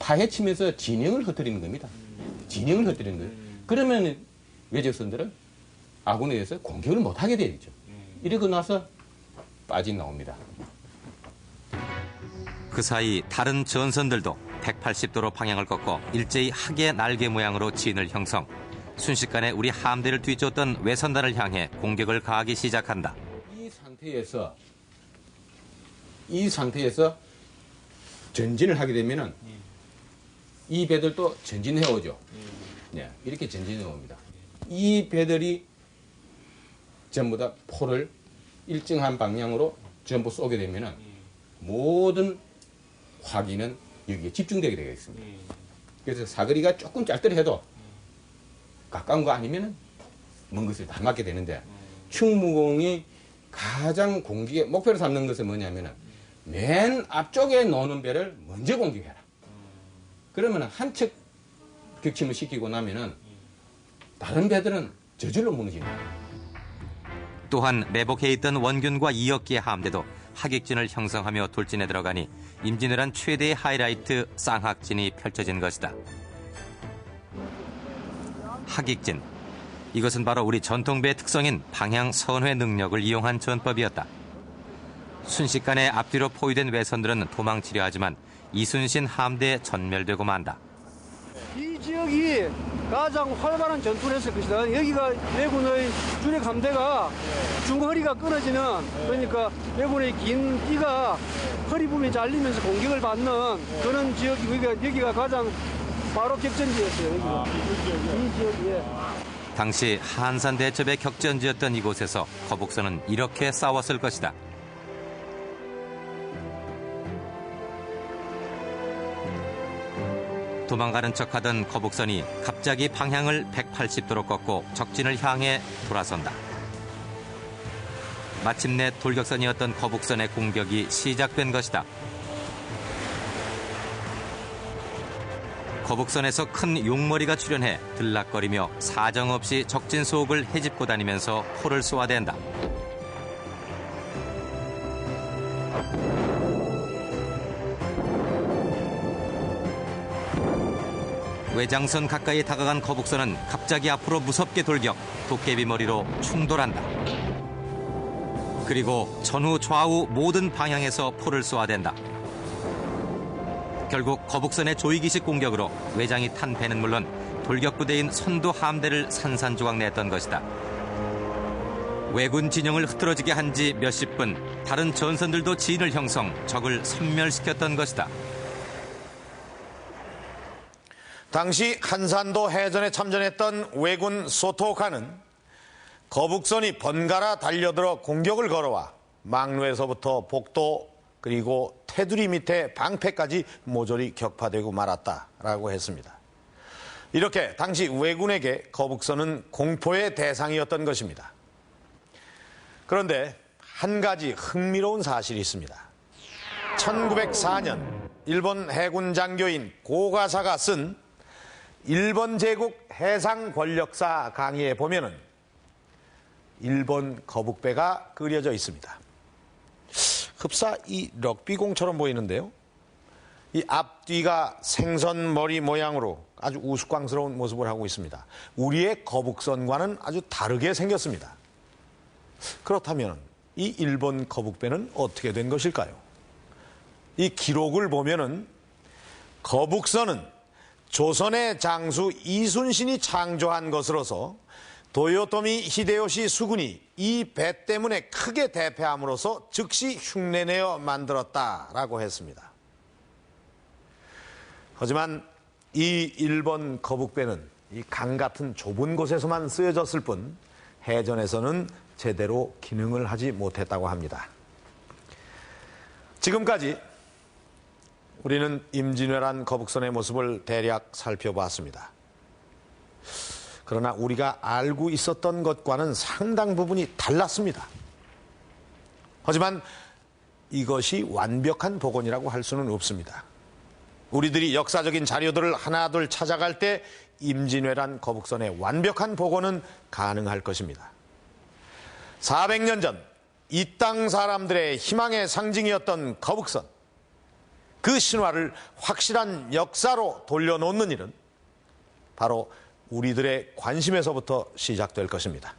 파헤치면서 진영을 흩뜨리는 겁니다. 진영을 흩뜨리는 거예요. 그러면 외적선들은 아군에 대해서 공격을 못하게 되겠죠. 이러고 나서 빠져나옵니다. 그 사이 다른 전선들도 180도로 방향을 꺾고 일제히 학의 날개 모양으로 진을 형성. 순식간에 우리 함대를 뒤쫓던 외선단을 향해 공격을 가하기 시작한다. 이 상태에서 전진을 하게 되면은 이 배들도 전진해 오죠. 네, 이렇게 전진해 옵니다. 이 배들이 전부 다 포를 일정한 방향으로 전부 쏘게 되면은 모든 화기는 여기에 집중되게 되겠습니다. 그래서 사거리가 조금 짧더라도 가까운 거 아니면은 먼 것을 다 맞게 되는데 충무공이 가장 공격의 목표로 삼는 것은 뭐냐면은 맨 앞쪽에 노는 배를 먼저 공격해라. 그러면 한 척 격침을 시키고 나면은 다른 배들은 저절로 무너집니다. 또한 매복해 있던 원균과 이역기의 함대도 하객진을 형성하며 돌진에 들어가니 임진왜란 최대의 하이라이트 쌍학진이 펼쳐진 것이다. 하객진. 이것은 바로 우리 전통배의 특성인 방향 선회 능력을 이용한 전법이었다. 순식간에 앞뒤로 포위된 외선들은 도망치려 하지만 이순신 함대에 전멸되고 만다. 이 지역이 가장 활발한 전투를 했을 것이다. 여기가 왜군의 주력 함대가 중허리가 끊어지는, 그러니까 왜군의 긴 띠가 허리 부분이 잘리면서 공격을 받는 그런 지역이 여기가 가장 바로 격전지였어요. 이 지역이. 당시 한산 대첩의 격전지였던 이곳에서 거북선은 이렇게 싸웠을 것이다. 도망가는 척하던 거북선이 갑자기 방향을 180도로 꺾고 적진을 향해 돌아선다. 마침내 돌격선이었던 거북선의 공격이 시작된 것이다. 거북선에서 큰 용머리가 출현해 들락거리며 사정없이 적진 속을 헤집고 다니면서 포를 쏘아댄다. 외장선 가까이 다가간 거북선은 갑자기 앞으로 무섭게 돌격, 도깨비 머리로 충돌한다. 그리고 전후 좌우 모든 방향에서 포를 쏘아댄다. 결국 거북선의 조이기식 공격으로 외장이 탄 배는 물론 돌격부대인 선두 함대를 산산조각 냈던 것이다. 왜군 진영을 흐트러지게 한 지 몇십 분, 다른 전선들도 진을 형성, 적을 섬멸시켰던 것이다. 당시 한산도 해전에 참전했던 왜군 소토카는 거북선이 번갈아 달려들어 공격을 걸어와 막루에서부터 복도 그리고 테두리 밑에 방패까지 모조리 격파되고 말았다라고 했습니다. 이렇게 당시 왜군에게 거북선은 공포의 대상이었던 것입니다. 그런데 한 가지 흥미로운 사실이 있습니다. 1904년 일본 해군 장교인 고가사가 쓴 일본 제국 해상 권력사 강의에 보면은 일본 거북배가 그려져 있습니다. 흡사 이 럭비공처럼 보이는데요. 이 앞뒤가 생선 머리 모양으로 아주 우스꽝스러운 모습을 하고 있습니다. 우리의 거북선과는 아주 다르게 생겼습니다. 그렇다면 이 일본 거북배는 어떻게 된 것일까요? 이 기록을 보면은 거북선은 조선의 장수 이순신이 창조한 것으로서 도요토미 히데요시 수군이 이 배 때문에 크게 대패함으로써 즉시 흉내내어 만들었다라고 했습니다. 하지만 이 일본 거북배는 이 강 같은 좁은 곳에서만 쓰여졌을 뿐 해전에서는 제대로 기능을 하지 못했다고 합니다. 지금까지 우리는 임진왜란 거북선의 모습을 대략 살펴봤습니다. 그러나 우리가 알고 있었던 것과는 상당 부분이 달랐습니다. 하지만 이것이 완벽한 복원이라고 할 수는 없습니다. 우리들이 역사적인 자료들을 하나둘 찾아갈 때 임진왜란 거북선의 완벽한 복원은 가능할 것입니다. 400년 전 이 땅 사람들의 희망의 상징이었던 거북선. 그 신화를 확실한 역사로 돌려놓는 일은 바로 우리들의 관심에서부터 시작될 것입니다.